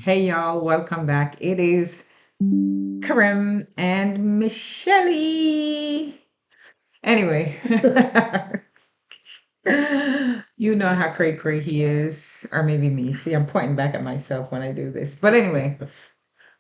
Hey y'all, welcome back. It is Karim and Michelle. Anyway, you know how cray cray he is, or maybe me. See, I'm pointing back at myself when I do this. But anyway,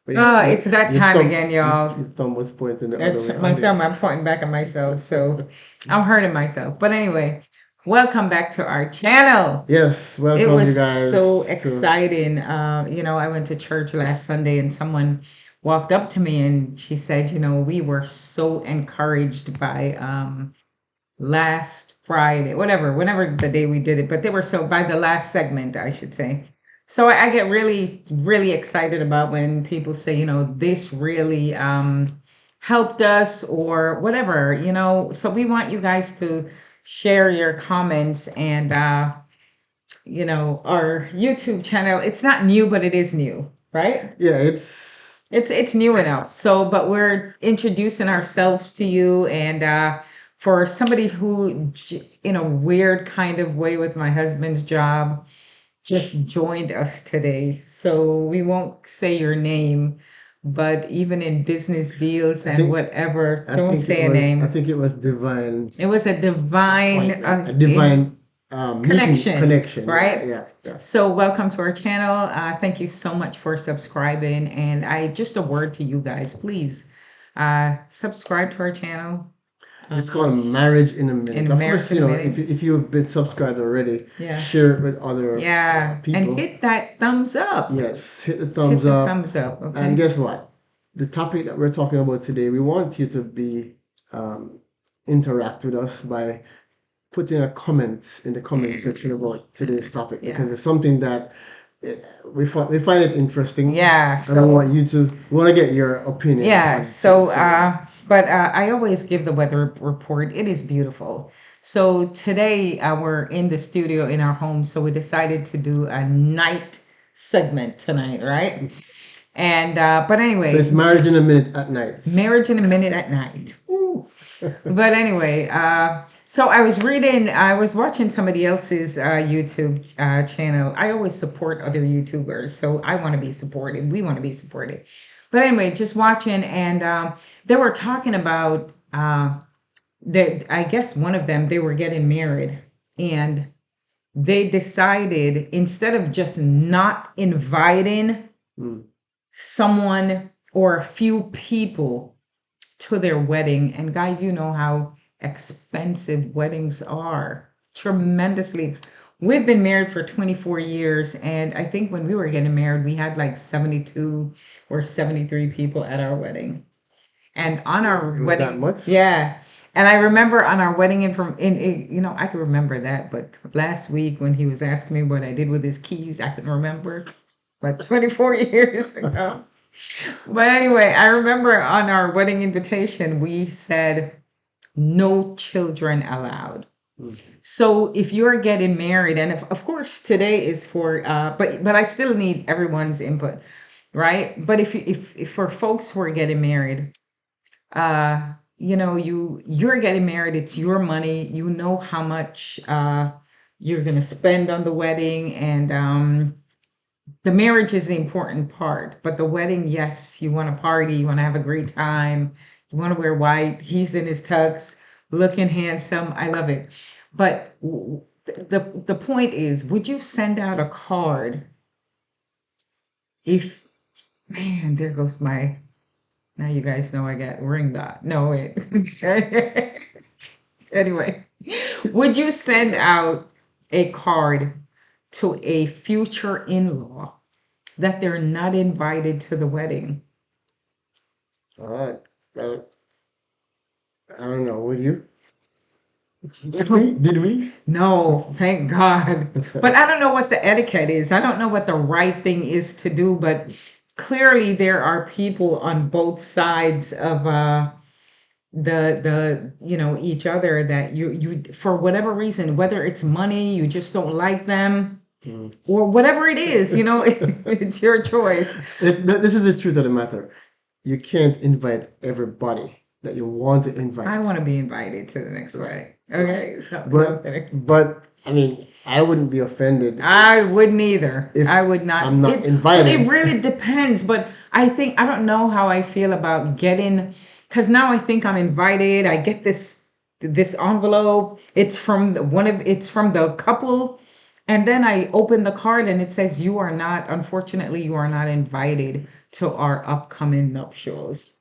But you, it's that your time thumb, again, y'all. your thumb was pointing the other way My on there. thumb, I'm pointing back at myself, so I'm hurting myself. But anyway, welcome back to our channel. Yes, It welcome was you so guys to. exciting. I went to church last Sunday and someone walked up to me and she said, we were so encouraged by last Friday, whatever, whenever the day we did it, but they were so by the last segment, I should say. So I get really, really excited about when people say, this really helped us or whatever, So we want you guys to share your comments and our YouTube channel. It's not new, but it is new, right? Yeah, it's It's new enough. So, but we're introducing ourselves to you, and for somebody who, in a weird kind of way, with my husband's job, just joined us today. So we won't say your name, but even in business deals I and think whatever, I don't think it say a was I name. think it was divine It was a divine appointment, a divine meeting connection, connection. Yeah, right? yeah, yeah. So, welcome to our channel. Thank you so much for subscribing. And just a word to you guys, please subscribe to our channel. It's Uh, called Marriage in a in Minute. Of course, American if Minute. if you've been subscribed already, Yeah. share it with other Yeah. And people. hit that thumbs up. Yes, hit the Hit thumbs the up. thumbs up. And Okay. guess what? The topic that we're talking about today, we want you to be um, interact with us by putting a comment in the comment section about today's topic because Yeah. it's something that eh, we find it interesting, Yeah. and So, we want to get your opinion yeah, on too. so So but I always give the weather report. It is beautiful. So today we're in the studio in our home, so we decided to do a night segment tonight, right? And but so it's anyway, marriage in a minute at night. marriage in a minute at night. Ooh. But anyway, so I was watching somebody else's YouTube channel. I always support other YouTubers, so I want to be supported. We want to be supported. But anyway, just watching, and they were talking about that. I guess one of them, they were getting married, and they decided instead of just not inviting Mm. someone or a few people to their wedding. And guys, you know how expensive weddings are. We've been married for 24 years. And I think when we were getting married, we had like 72 or 73 people at our wedding. And on our It was that wedding, much? yeah. And I remember on our wedding I can remember that. But last week when he was asking me what I did with his keys, I couldn't remember. But 24 years ago. But anyway, I remember on our wedding invitation, we said no children allowed. Mm. So if you're getting married, and of course today is for, but I still need everyone's input, right? But if for folks who are getting married, you're getting married, it's your money, you know how much you're gonna spend on the wedding, and the marriage is the important part, but the wedding, yes, you want to party, you want to have a great time, you want to wear white. He's in his tux, looking handsome. I love it. But the point is, would you send out a card if man, there goes my now you guys know I got ring dot. No, wait. Anyway, would you send out a card to a future in-law that they're not invited to the wedding? All right. Well, I don't know. Would you? Did we? Did we? No, thank God. But I don't know what the etiquette is. I don't know what the right thing is to do, but clearly there are people on both sides of each other that you for whatever reason, whether it's money, you just don't like them, Mm. or whatever it is, it's your choice. This is the truth of the matter. You can't invite everybody that you want to I invite. want to be invited to the next Right. wedding. Right. Okay, so no But kidding. but I mean, I wouldn't be offended I wouldn't either. I if would not. I'm not But it invited. really depends. But I don't know how I feel about getting, because now I think I'm invited. I get this envelope. It's from the couple, and then I open the card and it says you are not. Unfortunately, you are not invited to our upcoming nuptials.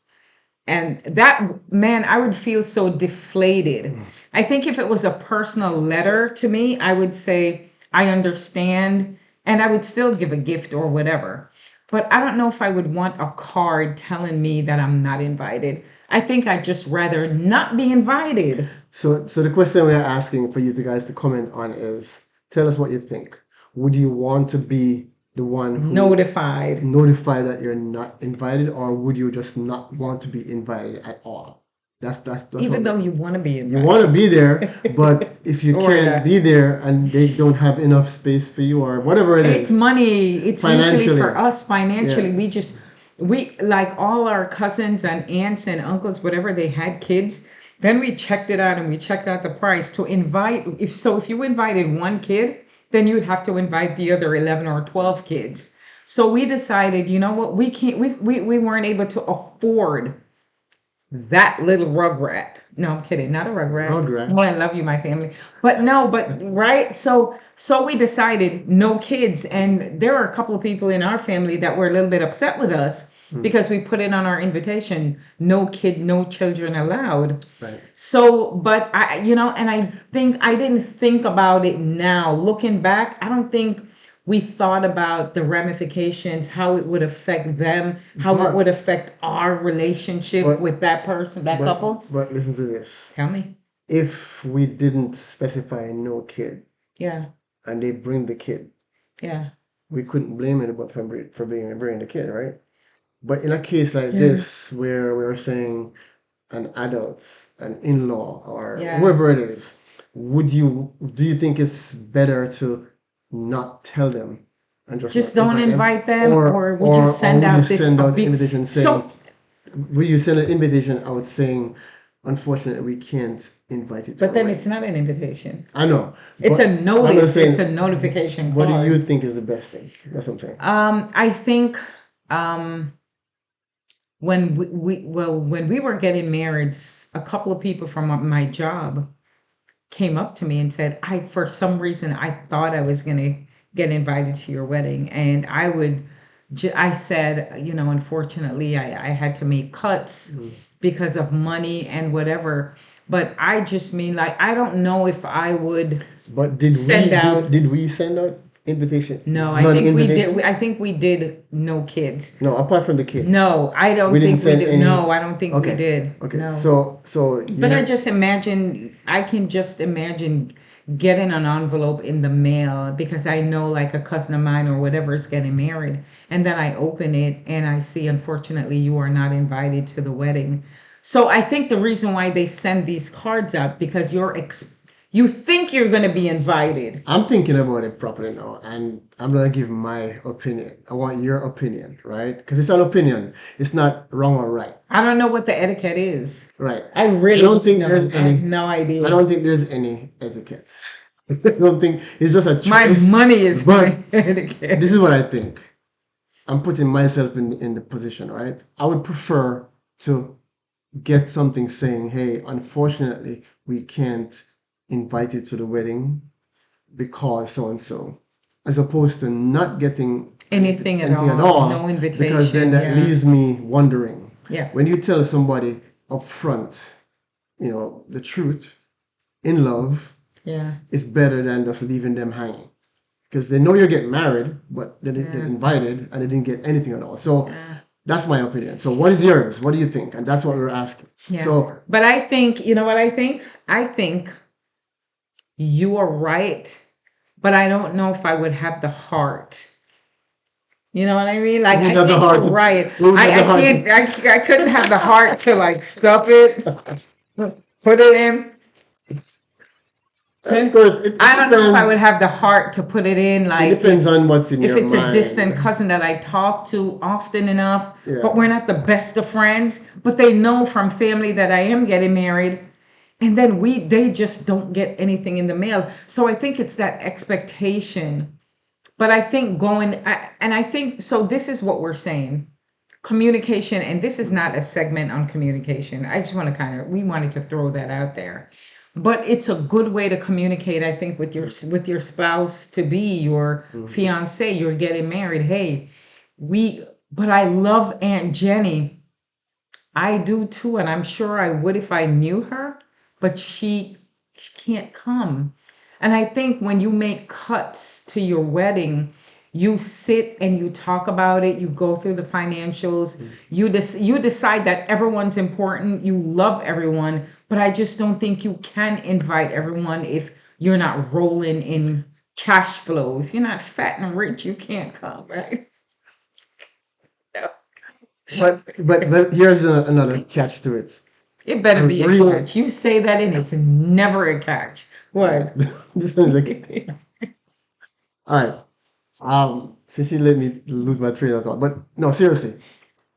And that, man, I would feel so deflated. I think if it was a personal letter to me, I would say, I understand, and I would still give a gift or whatever. But I don't know if I would want a card telling me that I'm not invited. I think I'd just rather not be invited. So the question we are asking for you to guys to comment on is, tell us what you think. Would you want to be the one who Notified. notify that you're not invited, or would you just not want to be invited at all? That's what Even though you want to be you want to be there, but invited. if you can't Sorta. be there and they don't have enough space for you or whatever it It's is, money. It's usually financially, for us yeah. financially. We like all our cousins and aunts and uncles, whatever they had kids. Then we checked it out and we checked out the price to invite. If you invited one kid, then you'd have to invite the other 11 or 12 kids. So we decided, you know what, we can't, we weren't able to afford that little rugrat. No, I'm kidding. Not a rugrat. Rugrat. Oh, I love you, my family. But no, but right. So we decided no kids, and there are a couple of people in our family that were a little bit upset with us Mm, because we put it on our invitation, no kid, no children allowed. right. So, but and I think I didn't think about it now. Looking back, I don't think we thought about the ramifications, how it would affect them, how it But would affect our relationship but with that person, that but couple. but listen to this. Tell me. If we didn't specify no kid Yeah, and they bring the kid, yeah, we couldn't blame anybody for bringing the kid, right? But in a case like yeah, this, where we're saying an adult, an in-law, or yeah. whoever it is, do you think it's better to not tell them and just Just not don't invite them, invite them, or would you or send would you out this send a out an big invitation saying, so will you send an invitation out saying, unfortunately, we can't invite you to but our then it's wedding? not an invitation. I know, It's a but I'm just notice, it's saying, a notification what do you card. think is the best thing? That's what I'm saying. I think um when we were getting married, a couple of people from my job came up to me and said, I, for some reason, I thought I was going to get invited to your wedding. And I said, unfortunately, I had to make cuts Mm. because of money and whatever. But I just mean, like, I don't know if I would But did we send do? out. Did we send out invitation? No, I think we did. Non-invitation? I think we did no kids. No, apart from the kids, No, I we don't didn't think we send did. any. No, I don't think we Okay, did. okay. No. So But yeah, I can just imagine getting an envelope in the mail because I know like a cousin of mine or whatever is getting married. And then I open it and I see, unfortunately, you are not invited to the wedding. So I think the reason why they send these cards out because you think you're going to be invited. I'm thinking about it properly now, and I'm gonna give my opinion. I want your opinion, right? Because it's an opinion. It's not wrong or right, I don't know what the etiquette is. right? I I really don't don't think know. there's I have any. no I idea. don't think there's any etiquette. I don't think it's just a My choice. money is But my this is what etiquette. I think. I'm putting myself in the position, right? I would prefer to get something saying, hey, unfortunately, we can't invite you to the wedding because so and so, as opposed to not getting Anything at anything at all. No all, because then invitation. that Yeah. leaves me wondering. Yeah. When you tell somebody up front, the truth in love, Yeah. it's better than just leaving them hanging. Because they know you're getting married, but they didn't get Yeah. invited and they didn't get anything at all. So Yeah. that's my opinion. So what is yours? What do you think? And that's what we're asking. Yeah. So But I think, you know what I think? I think you are right, but I don't know if I would have the heart. You know what I mean? Like, we would I have the think you're heart to, right. we would have I the heart can't, to, I couldn't have the heart to like stuff it, put it in. of course, it I don't know if I would have depends. the heart to put it in, It like depends on what's in if your it's a distant mind. cousin that I talk to often enough, Yeah. but we're not the best of friends, but they know from family that I am getting married. and then they just don't get anything in the mail. So I think it's that expectation. But I think and I think so. This is what we're saying: communication. And this is not a segment on communication. I just want to we wanted to throw that out there. But it's a good way to communicate, I think, with your spouse to be, your Mhm. fiance. You're getting married. Hey, but I love Aunt Jenny. I do too, and I'm sure I would if I knew her, but she can't come. And I think when you make cuts to your wedding, you sit and you talk about it, you go through the financials, Mhm. you decide that everyone's important, you love everyone, but I just don't think you can invite everyone if you're not rolling in cash flow. If you're not fat and rich, you can't come, right? But here's another catch to it. It better A be a real catch. You say that and it's never a catch. all right. What? This one's like all right. Since you let me lose my train of thought, but no, seriously,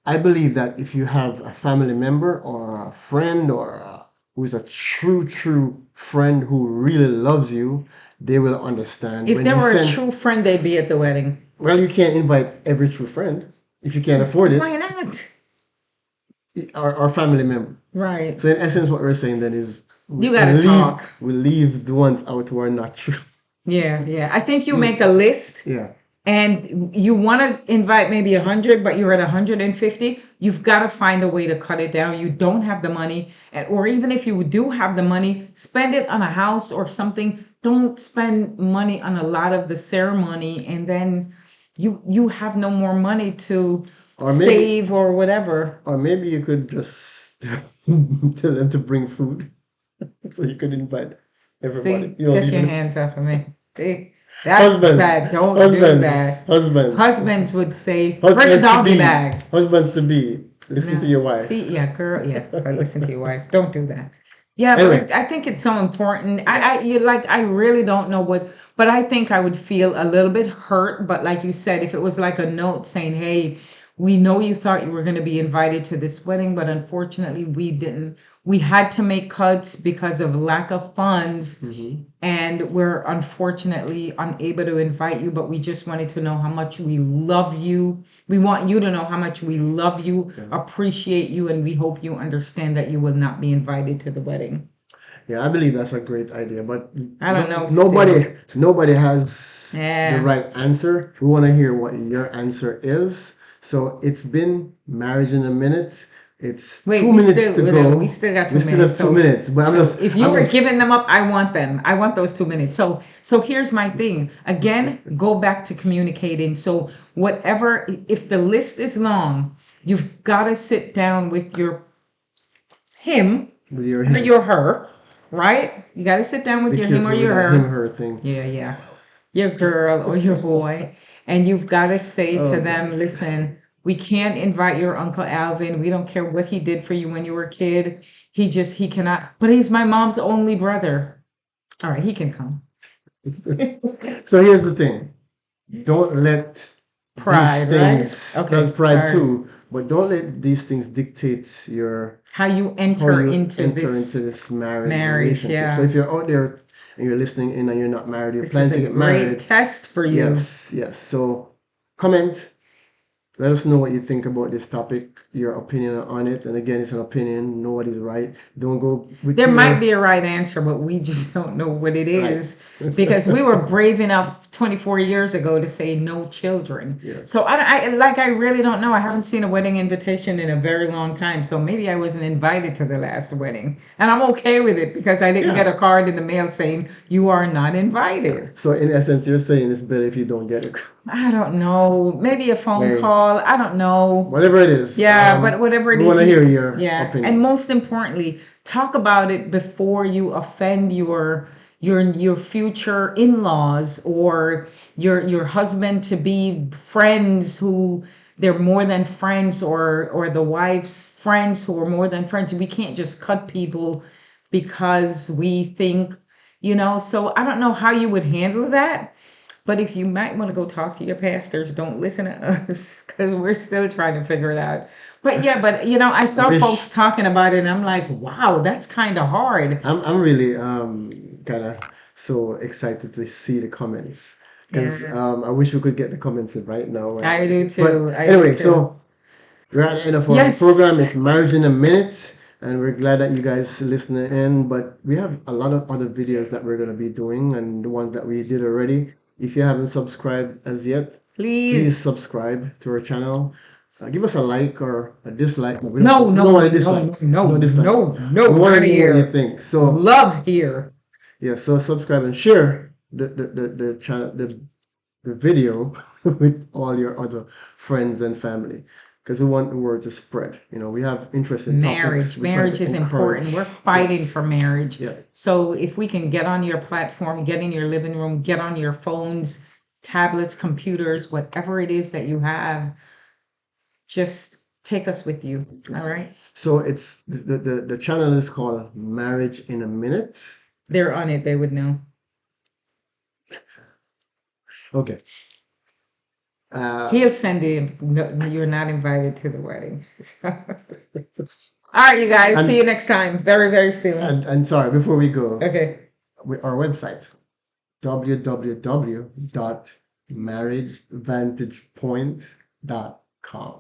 I believe that if you have a family member or a friend who is a true friend who really loves you, they will understand If when there you were a send. true friend, they'd be at the wedding. Well, you can't invite every true friend if you can't afford Why it, not? or family member. Right. So in essence, what we're saying then is You got to talk. we leave the ones out who are not true. Yeah, yeah. I think you You, make a list yeah. and you want to invite maybe 100, but you're at 150. You've got to find a way to cut it down. You don't have the money, or even if you do have the money, spend it on a house or something. Don't spend money on a lot of the ceremony, and then you have no more money to Or maybe save or whatever. or maybe you could just tell them to bring food so you could invite everybody. See, You don't get your even hands off of me. See, that's husbands, bad. Don't do husbands, that. husbands, Husbands would say, bring a husbands to doggy be, bag. husbands to be. Listen to No. your See, wife. yeah, girl, yeah. But listen to your wife. Don't do that. Yeah, but Anyway, I think it's so important. You like, I really don't know but I think I would feel a little bit hurt. But like you said, if it was like a note saying, hey, we know you thought you were going to be invited to this wedding, but unfortunately we didn't. We had to make cuts because of lack of funds, mhm, and we're unfortunately unable to invite you, but we just wanted to know how much we love you. We want you to know how much we love you, yeah, appreciate you, and we hope you understand that you will not be invited to the wedding. yeah, I believe that's a great idea, but I don't know still. nobody has the Yeah. right answer. We want to hear what your answer is. So it's been marriage in a minute. It's Wait, 2 minutes to we go. still got We two still minutes. have 2 minutes, but So if you I'm were just giving them up, I want them. I want those 2 minutes. So here's my thing. Again, go back to communicating. So whatever, if the list is long, you've got to sit down with your him with your or him. your her, right? You got to sit down with Be your him or careful with your that him her. her thing. Yeah, yeah. Your girl or your boy. And you've got to say to Oh them, God. listen, we can't invite your Uncle Alvin. We don't care what he did for you when you were a kid. He cannot, but he's my mom's only brother. All right, he can come. So here's the thing. Don't let these Pride, right? things, well, Okay, all pride right. too, but don't let these things dictate How you how enter you into enter into this this marriage marriage, relationship. So yeah. if you're out there and you're listening in and you're not married, you're This is planning a to get great married, test for you. yes. So comment, let us know what you think about this topic, your opinion on it. And again, it's an opinion. Nobody's right. Don't go with There might your be a right answer, but we just don't know what it right. is because we were brave enough 24 years ago to say no children. Yeah. So I really don't know. I haven't seen a wedding invitation in a very long time. So maybe I wasn't invited to the last wedding. And I'm okay with it because I didn't get Yeah. a card in the mail saying you are not invited. So in essence, you're saying it's better if you don't get it. I don't know. Maybe a phone Hey, call. I don't know. whatever it is, Yeah, but whatever it we is, want to hear your yeah. And opinion. most importantly, talk about it before you offend your future in-laws or your husband to be friends who they're more than friends, or the wife's friends who are more than friends. We can't just cut people because we think, so I don't know how you would handle that, But if you might want to go talk to your pastors, don't listen to us because we're still trying to figure it out. But yeah, but I I saw folks wish talking about it and I'm like, wow, that's kind of hard. I'm really kind of so excited to see the comments because Yeah, I wish we could get the comments in right now. I do But too. I do anyway, too. so we're at the end of our program. Yes, It's Marriage in a Minute, and we're glad that you guys listening in. But we have a lot of other videos that we're gonna be doing, and the ones that we did already. If you haven't subscribed as yet, please please. subscribe to our channel. Give us a like or a dislike. No, No, we no, don't want no, a no, dislike. no, No dislike. no, We no, want not to know what you here. think. So Love here. yeah, so subscribe and share the channel the video with all your other friends and family because we want the word to spread. We have interesting topics. Marriage. We're trying Marriage to is important. We're encourage. fighting Yes. for marriage. Yeah. So if we can get on your platform, get in your living room, get on your phones, tablets, computers, whatever it is that you have, just take us with you. All right. So it's the channel is called Marriage in a Minute. They're on it. They would know. Okay. Uh, He'll send in. No, you're not invited to the wedding. All right, you guys. See you and next time. Very, very soon. and sorry, before we go, Okay. our website www.marriagevantagepoint.com.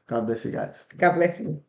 God bless you guys. God bless you.